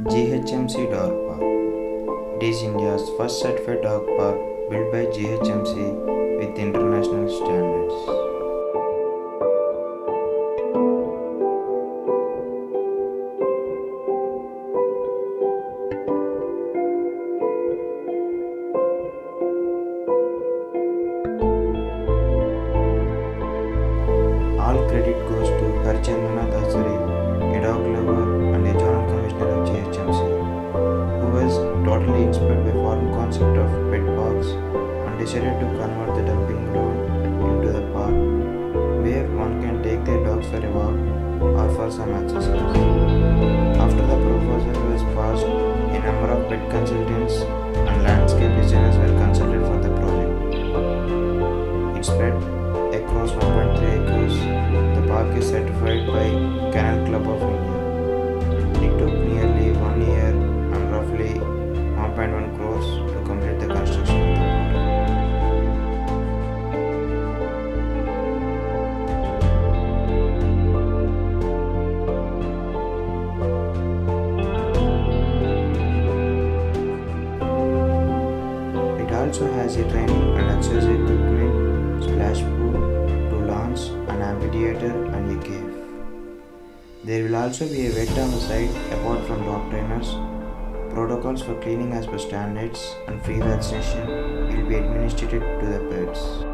GHMC Dog Park. It is India's first certified dog park built by GHMC with international standards. All credit goes to Harchandana Dasari, a dog lover and a journal commissioner of GHMC, who was totally inspired by foreign concept of pet parks and decided to convert the dumping ground into the park where one can take their dogs for a walk or for some exercise. After the proposal was passed, a number of pet consultants and landscape designers were consulted for the project. It spread across 1.3 acres. The park is certified by Kennel Club of India. It took nearly 1 year and roughly 1.1 crores to complete the construction of the park. It also has a training and exercise equipment, splash pool, two lawns, an amphitheater and a cave. There will also be a vet on the site apart from dog trainers. Protocols for cleaning as per standards and free vaccination will be administered to the pets.